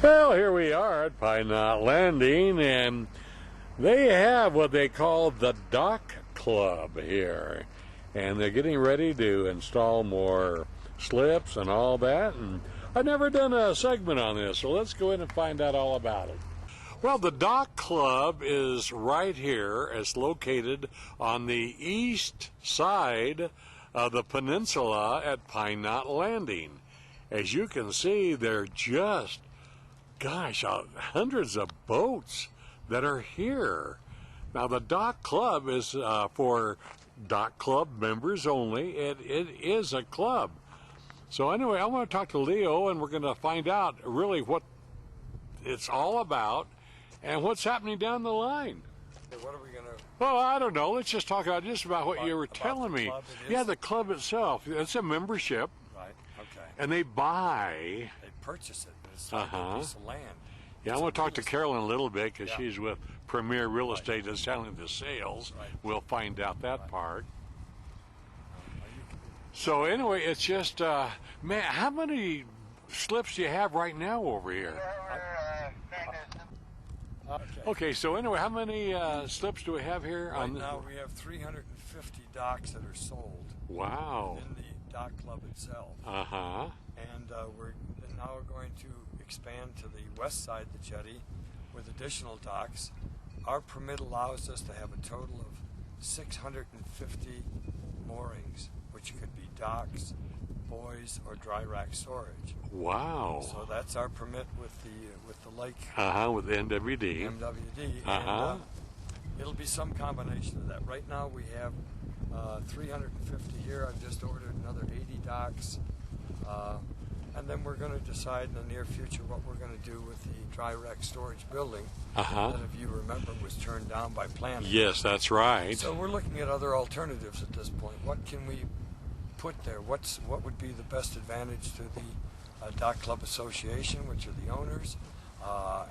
Well, here we are at Pine Knot Landing, and they have what they call the DockClub here. And they're getting ready to install more slips and all that. And I've never done a segment on this, so let's go in and find out all about it. Well, the DockClub is right here. It's located on the east side of the peninsula at Pine Knot Landing. As you can see, they're just, gosh, hundreds of boats that are here. Now, the DockClub is for DockClub members only. It is a club. So anyway, I want to talk to Leo, and we're going to find out really what it's all about and what's happening down the line. Hey, what are we going to... Well, I don't know. Let's just talk about what you were telling me. Yeah, the club itself. It's a membership. Right, okay. And they buy... They purchase it. It's like a piece of land. Yeah, I want to talk to Carolyn a little bit because she's with Premier Real Estate that's handling the sales. Right. We'll find out that part. So anyway, it's just, man, how many slips do you have right now over here? Okay, so anyway, how many slips do we have here? Right now we have 350 docks that are sold. Wow. In the DockClub itself. Uh-huh. And we're now going to expand to the west side of the jetty with additional docks. Our permit allows us to have a total of 650 moorings, which could be docks, buoys, or dry rack storage. Wow. So that's our permit with the lake. With MWD. And it'll be some combination of that. Right now we have 350 here. I've just ordered another 80 docks. And then we're going to decide in the near future what we're going to do with the dry rack storage building that, if you remember, was turned down by planning. Yes, that's right. So we're looking at other alternatives at this point. What can we put there? What would be the best advantage to the DockClub Association, which are the owners,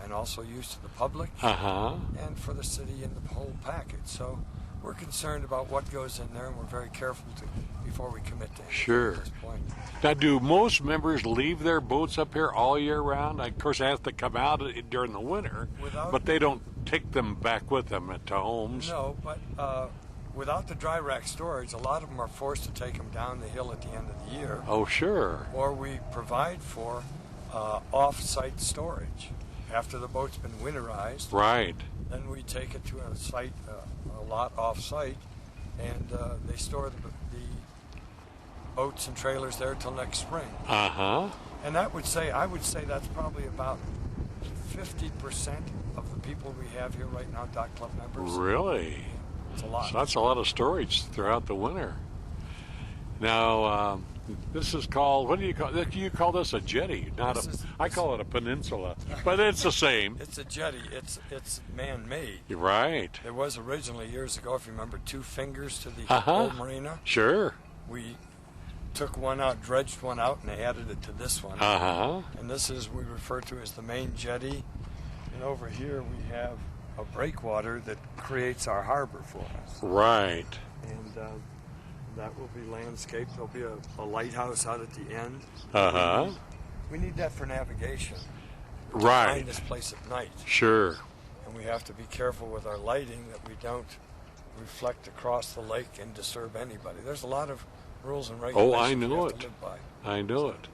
and also used to the public, and for the city and the whole package. So we're concerned about what goes in there, and we're very careful before we commit to anything at this point. Now, do most members leave their boats up here all year round? Of course, they have to come out during the winter, but they don't take them back with them to homes. No, but without the dry rack storage, a lot of them are forced to take them down the hill at the end of the year. Oh, sure. Or we provide for off-site storage. After the boat's been winterized, right, then we take it to a site, a lot off-site, and they store the boats and trailers there till next spring. And I would say that's probably about 50% of the people we have here right now, DockClub members. Really? It's a lot. So that's a lot of storage throughout the winter. Now, this is called, what do you call this? You call this a jetty, I call it a peninsula, but it's the same. It's a jetty. It's man-made. You're right. There was originally, years ago, if you remember, 2 fingers to the old marina. Sure. We took one out, dredged one out, and added it to this one. And this is, we refer to as the main jetty. And over here we have a breakwater that creates our harbor for us. Right. And that will be landscaped. There'll be a lighthouse out at the end. We need that for navigation. Right. To find this place at night. Sure. And we have to be careful with our lighting that we don't reflect across the lake and disturb anybody. There's a lot of rules and regulations I know we have it. to live by. I know it.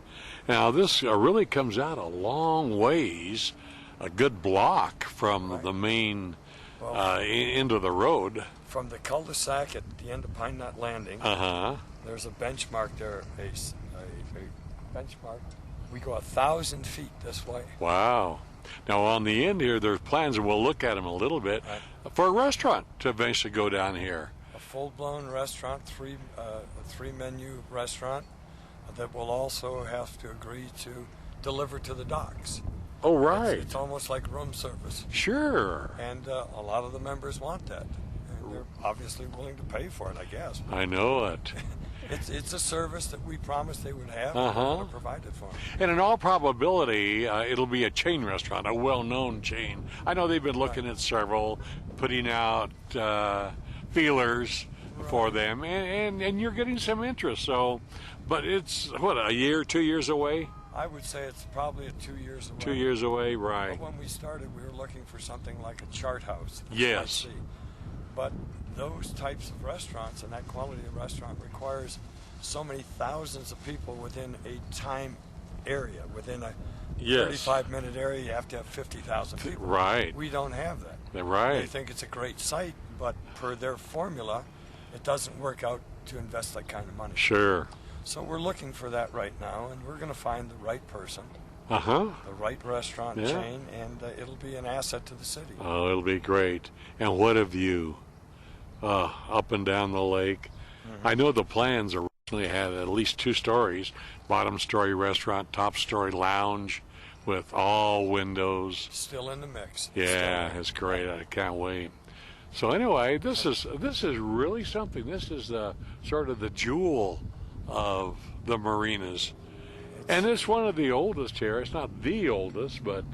Now, this really comes out a long ways, a good block from the main into the road. From the cul-de-sac at the end of Pine Knot Landing, there's a benchmark there, a benchmark. We go 1,000 feet this way. Wow. Now, on the end here, there's plans, and we'll look at them a little bit, for a restaurant to eventually go down here. A full-blown restaurant, a three-menu restaurant that will also have to agree to deliver to the docks. Oh, right. It's almost like room service. Sure. And a lot of the members want that. And they're obviously willing to pay for it, I guess. I know it. It's a service that we promised they would have, and we're going to provide it for them. And in all probability, it'll be a chain restaurant, a well-known chain. I know they've been looking at several, putting out feelers for them, and you're getting some interest. So, but it's, what, a year, 2 years away? I would say it's probably 2 years away. 2 years away, right. But when we started, we were looking for something like a chart house. Yes. But those types of restaurants and that quality of restaurant requires so many thousands of people within a time area. Within a 35-minute area, you have to have 50,000 people. Right. We don't have that. Right. They think it's a great site, but per their formula, it doesn't work out to invest that kind of money. Sure. So we're looking for that right now, and we're going to find the right person, the right restaurant chain, and it'll be an asset to the city. Oh, it'll be great. And what a view up and down the lake. I know the plans originally had at least 2 stories, bottom story restaurant, top story lounge with all windows. Still in the mix. Yeah, it's great. I can't wait. So anyway, this is really something. This is the sort of the jewel of the marinas. And it's one of the oldest here. It's not the oldest, but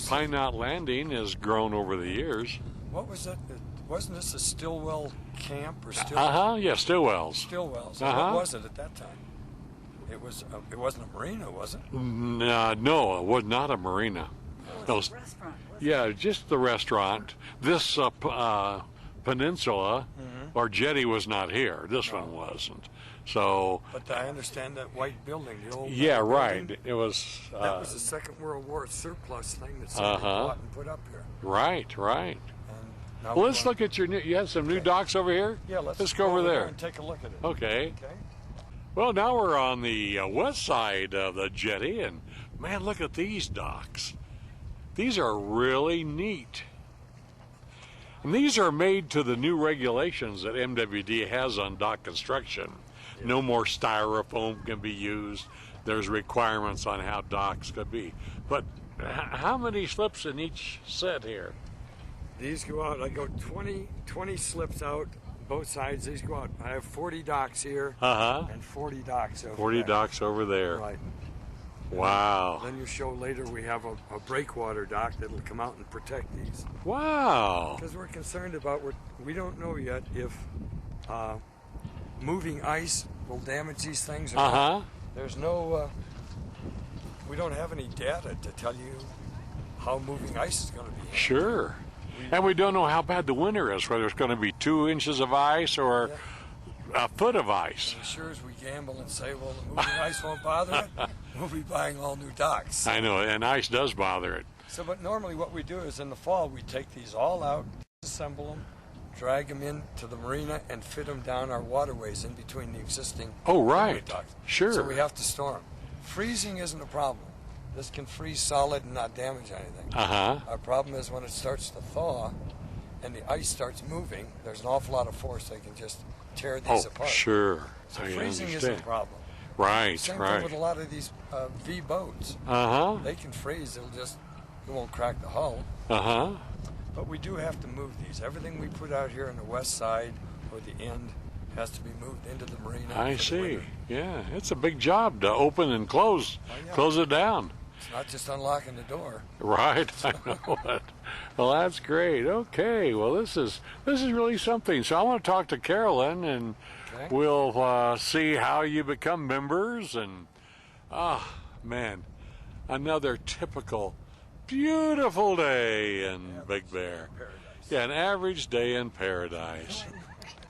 Pine Knot Landing has grown over the years. What was it? Wasn't this a Stillwell camp or Stillwell? Yeah, Stillwell's. Stillwell's. What was it at that time? It wasn't a marina, was it? No, it was not a marina. It was a restaurant. Yeah, just the restaurant. This peninsula or jetty was not here. This one wasn't. So. But I understand that white building, the old. Yeah, right. Building, it was. That was the Second World War surplus thing that somebody bought and put up here. Right. Well, let's look at your new. You have some new docks over here. Yeah, let's go over there and take a look at it. Okay. Well, now we're on the west side of the jetty, and man, look at these docks. These are really neat. And these are made to the new regulations that MWD has on dock construction. No more styrofoam can be used. There's requirements on how docks could be. But how many slips in each set here? These go out, I go 20 slips out both sides. These go out. I have 40 docks here and 40 docks over 40 there. docks over there. Right. Wow. Then you show later we have a breakwater dock that'll come out and protect these. Wow. Because we're concerned about, we don't know yet if moving ice will damage these things or not. There's no, we don't have any data to tell you how moving ice is going to be. Sure. And we don't know how bad the winter is, whether it's going to be 2 inches of ice or a foot of ice. And as sure as we gamble and say, well, the moving ice won't bother it, we'll be buying all new docks. I know, and ice does bother it. So, but normally what we do is in the fall, we take these all out, assemble them, drag them into the marina, and fit them down our waterways in between the existing docks. Sure. So we have to store them. Freezing isn't a problem. This can freeze solid and not damage anything. Our problem is when it starts to thaw and the ice starts moving, there's an awful lot of force. They can just tear these apart. Sure. So freezing isn't a problem. Right, Same thing with a lot of these V boats. They can freeze. It won't crack the hull. But we do have to move these. Everything we put out here on the west side or the end has to be moved into the marina. I see. Yeah, it's a big job to open and close it down. It's not just unlocking the door. Right, I know it. Well, that's great. Okay, well, this is really something. So I want to talk to Carolyn, and we'll see how you become members. And man, another typical beautiful day in Big Bear. Yeah, an average day in paradise.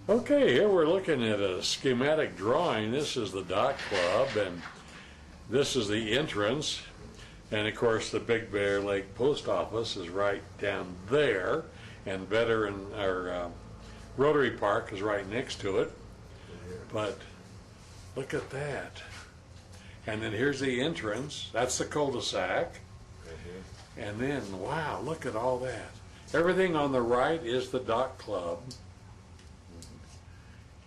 Okay, here we're looking at a schematic drawing. This is the DockClub, and this is the entrance. And of course, the Big Bear Lake Post Office is right down there, and Rotary Park is right next to it. But look at that. And then here's the entrance. That's the cul-de-sac. And then, wow, look at all that. Everything on the right is the DockClub.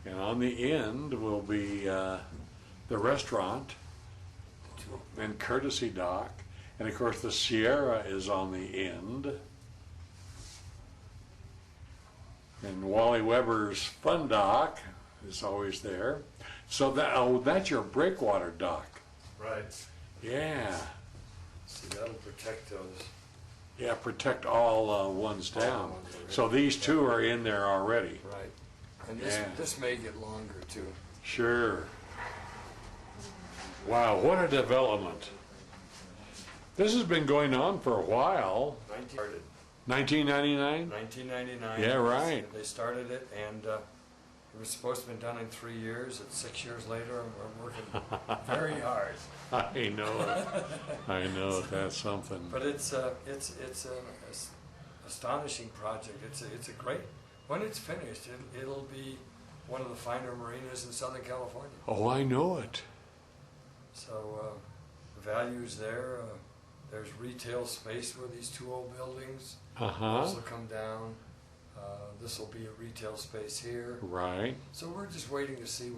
And on the end will be the restaurant and courtesy dock. And of course the Sierra is on the end. And Wally Weber's Fun Dock is always there. So that's your breakwater dock. Right. Yeah. See, that'll protect those. Yeah, protect all ones down. So these 2 are in there already. Right. And this may get longer too. Sure. Wow, what a development. This has been going on for a while. 1999? 1999. Yeah, right. They started it, and it was supposed to have been done in 3 years. It's 6 years later, and we're working very hard. I know it. I know it. That's something. But it's an astonishing project. It's a great. When it's finished, it'll be one of the finer marinas in Southern California. Oh, I know it. So the value's there. There's retail space where these two old buildings. Those will come down. This will be a retail space here. Right. So we're just waiting to see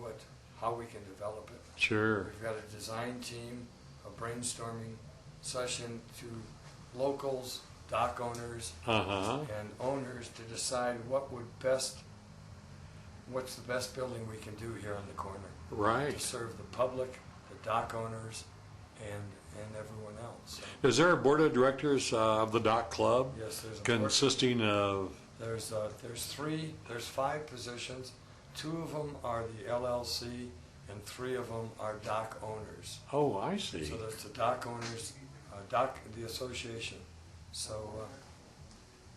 how we can develop it. Sure. We've got a design team, a brainstorming session to locals, dock owners, and owners to decide what's the best building we can do here on the corner. Right. To serve the public, the dock owners, and everyone else. So Is there a board of directors of the Dock Club? yes, there's a consisting of. There's 5 positions. 2 of them are the LLC, and 3 of them are dock owners. Oh, I see. So that's the dock owners, the association. So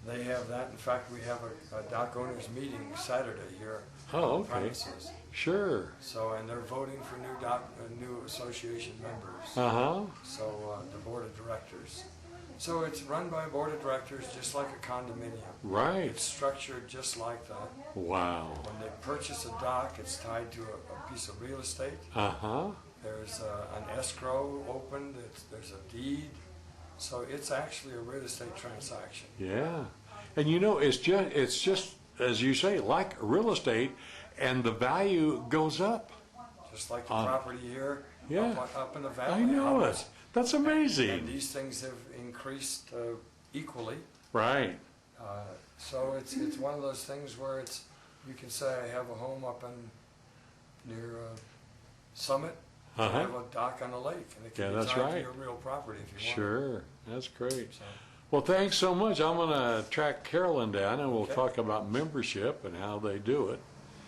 they have that. In fact, we have a dock owners meeting Saturday here Oh, on okay. premises. Sure. So, and they're voting for new association members. So the board of directors. So it's run by a board of directors, just like a condominium. Right. It's structured just like that. Wow. When they purchase a dock, it's tied to a piece of real estate. There's an escrow opened. There's a deed. So it's actually a real estate transaction. Yeah. And you know, it's just as you say, like real estate, and the value goes up. Just like the property here, Yeah. up in the valley. I know it. That's And amazing. these things have increased equally. Right. So it's one of those things where you can say I have a home up near Summit. I have a dock on the lake, and it can Yeah, be that's tied to right. your real property if you want. Sure. That's great. So, Well, thanks so much. I'm going to track Carolyn down, and we'll Okay. talk about membership and how they do it.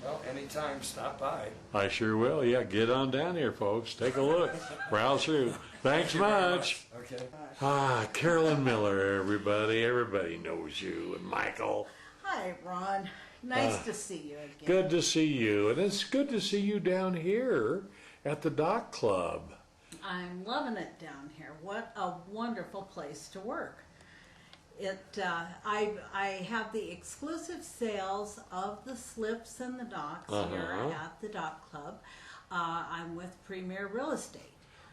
well, anytime, stop by. I sure will. Yeah, get on down here, folks. Take a look. Browse through. Thanks Thank you very much. Okay. Carolyn Miller, everybody. Everybody knows you. And Michael. Hi, Ron. Nice to see you again. Good to see you. And it's good to see you down here at the Dock Club. I'm loving it down here. What a wonderful place to work. I have the exclusive sales of the slips and the docks here at the Dock Club. I'm with Premier Real Estate.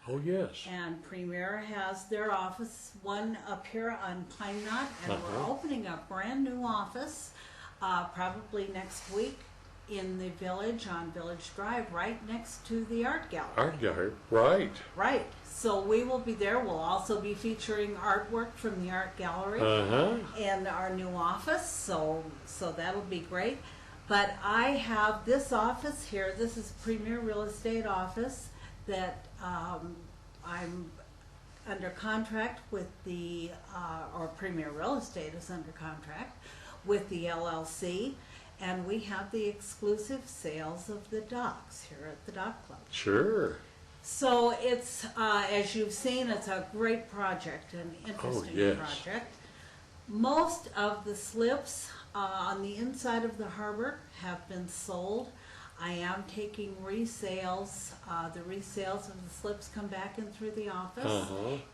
Oh, yes. And Premier has their office, one up here on Pine Knot, and we're opening a brand new office probably next week in the village on Village Drive, right next to the art gallery. Art gallery. Right. Right. So we will be there. We'll also be featuring artwork from the art gallery and our new office. So that'll be great. But I have this office here. This is Premier Real Estate office that I'm under contract with or Premier Real Estate is under contract with the LLC, and we have the exclusive sales of the docks here at the Dock Club. Sure. So it's, as you've seen, it's a great project, an interesting project. Most of the slips on the inside of the harbor have been sold. I am taking resales. The resales of the slips come back in through the office,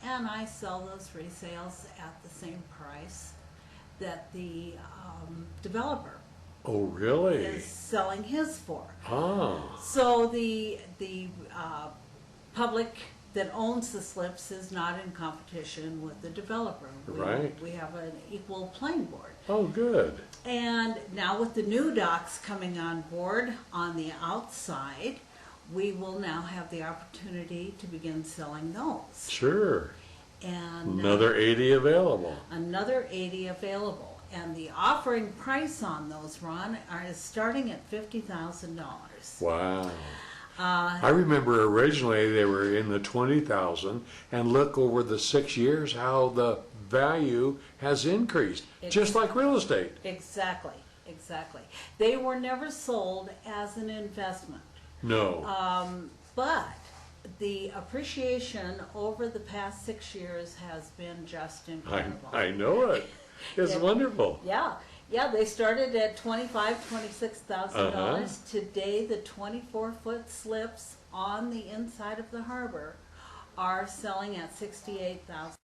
and I sell those resales at the same price that the developer Oh, really? is selling his for. Ah. So the public that owns the slips is not in competition with the developer. Right. We have an equal playing board. Oh, good. And now with the new docks coming on board on the outside, we will now have the opportunity to begin selling those. Sure. And Another 80 available. another 80 available. And the offering price on those, Ron, is starting at $50,000. Wow. I remember originally they were in the 20,000, and look over the 6 years how the value has increased, just like real estate. Exactly, exactly. They were never sold as an investment. No. But the appreciation over the past 6 years has been just incredible. I know it. It's Yeah. wonderful. Yeah, they started at $26,000. Today, the 24-foot slips on the inside of the harbor are selling at $68,000.